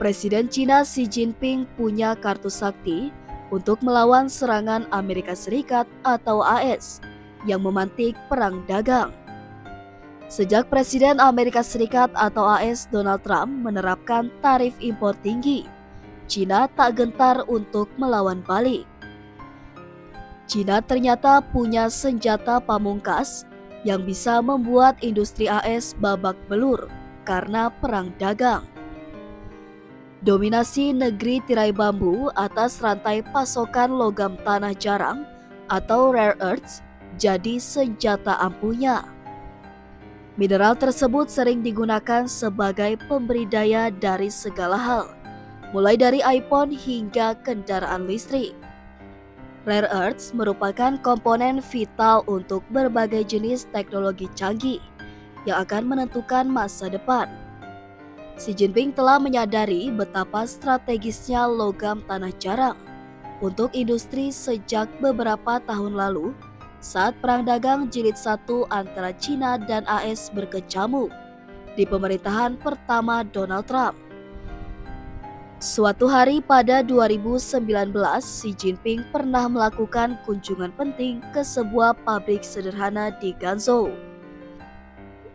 Presiden Cina Xi Jinping punya kartu sakti untuk melawan serangan Amerika Serikat atau AS yang memantik perang dagang. Sejak Presiden Amerika Serikat atau AS Donald Trump menerapkan tarif impor tinggi, Cina tak gentar untuk melawan balik. Cina ternyata punya senjata pamungkas yang bisa membuat industri AS babak belur karena perang dagang. Dominasi negeri tirai bambu atas rantai pasokan logam tanah jarang atau rare earths jadi senjata ampuhnya. Mineral tersebut sering digunakan sebagai pemberi daya dari segala hal, mulai dari iPhone hingga kendaraan listrik. Rare earths merupakan komponen vital untuk berbagai jenis teknologi canggih yang akan menentukan masa depan. Xi Jinping telah menyadari betapa strategisnya logam tanah jarang untuk industri sejak beberapa tahun lalu saat Perang Dagang Jilid 1 antara Cina dan AS berkecamuk di pemerintahan pertama Donald Trump. Suatu hari pada 2019, Xi Jinping pernah melakukan kunjungan penting ke sebuah pabrik sederhana di Guangzhou.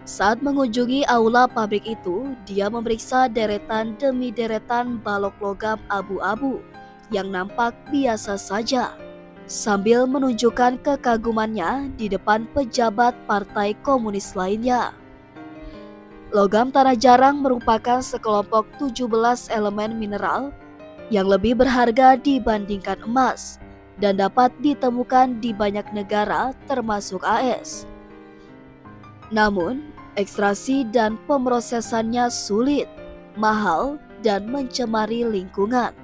Saat mengunjungi aula pabrik itu, dia memeriksa deretan demi deretan balok logam abu-abu yang nampak biasa saja, sambil menunjukkan kekagumannya di depan pejabat partai komunis lainnya. Logam tanah jarang merupakan sekelompok 17 elemen mineral yang lebih berharga dibandingkan emas dan dapat ditemukan di banyak negara termasuk AS. Namun, ekstraksi dan pemrosesannya sulit, mahal, dan mencemari lingkungan.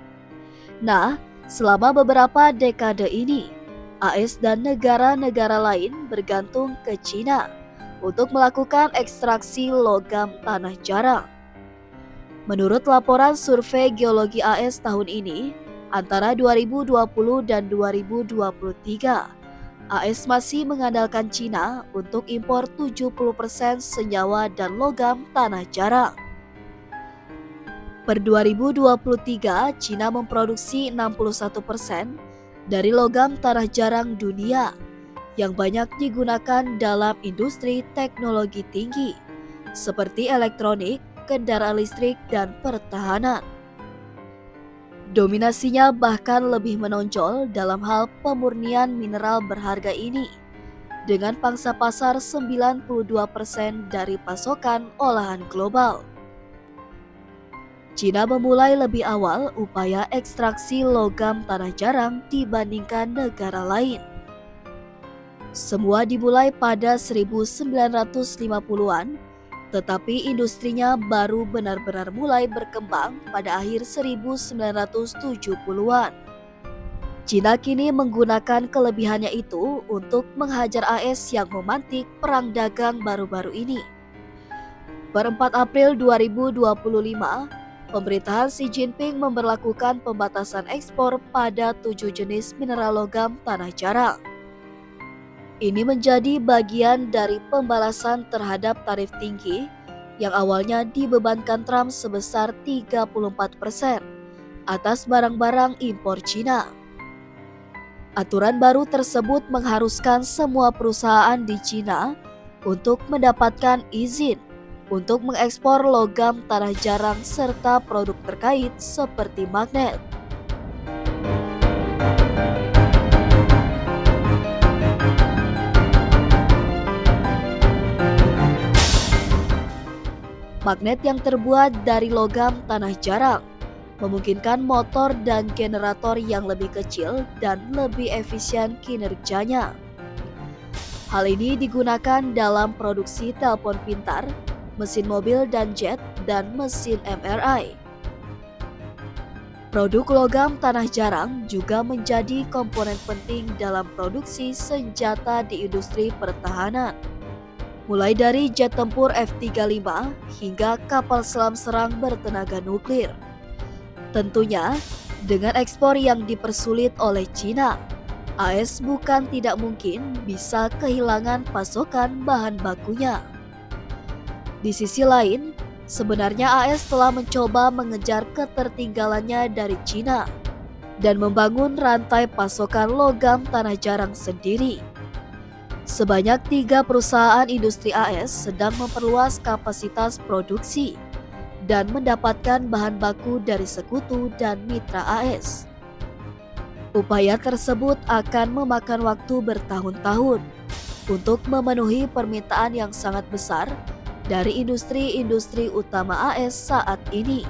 Nah, selama beberapa dekade ini, AS dan negara-negara lain bergantung ke Cina untuk melakukan ekstraksi logam tanah jarang. Menurut laporan survei geologi AS tahun ini, antara 2020 dan 2023, AS masih mengandalkan Cina untuk impor 70% senyawa dan logam tanah jarang. Per 2023, Cina memproduksi 61% dari logam tanah jarang dunia yang banyak digunakan dalam industri teknologi tinggi seperti elektronik, kendaraan listrik, dan pertahanan. Dominasinya bahkan lebih menonjol dalam hal pemurnian mineral berharga ini, dengan pangsa pasar 92% dari pasokan olahan global. Cina memulai lebih awal upaya ekstraksi logam tanah jarang dibandingkan negara lain. Semua dimulai pada 1950-an, tetapi industrinya baru benar-benar mulai berkembang pada akhir 1970-an. Cina kini menggunakan kelebihannya itu untuk menghajar AS yang memantik perang dagang baru-baru ini. Per 4 April 2025, pemerintahan Xi Jinping memberlakukan pembatasan ekspor pada 7 jenis mineral logam tanah jarang. Ini menjadi bagian dari pembalasan terhadap tarif tinggi yang awalnya dibebankan Trump sebesar 34% atas barang-barang impor Cina. Aturan baru tersebut mengharuskan semua perusahaan di Cina untuk mendapatkan izin untuk mengekspor logam tanah jarang serta produk terkait seperti magnet. Magnet yang terbuat dari logam tanah jarang memungkinkan motor dan generator yang lebih kecil dan lebih efisien kinerjanya. Hal ini digunakan dalam produksi telepon pintar, mesin mobil dan jet, dan mesin MRI. Produk logam tanah jarang juga menjadi komponen penting dalam produksi senjata di industri pertahanan. Mulai dari jet tempur F-35 hingga kapal selam serang bertenaga nuklir. Tentunya, dengan ekspor yang dipersulit oleh Cina, AS bukan tidak mungkin bisa kehilangan pasokan bahan bakunya. Di sisi lain, Sebenarnya AS telah mencoba mengejar ketertinggalannya dari Cina dan membangun rantai pasokan logam tanah jarang sendiri. Sebanyak 3 perusahaan industri AS sedang memperluas kapasitas produksi dan mendapatkan bahan baku dari sekutu dan mitra AS. Upaya tersebut akan memakan waktu bertahun-tahun untuk memenuhi permintaan yang sangat besar dari industri-industri utama AS saat ini.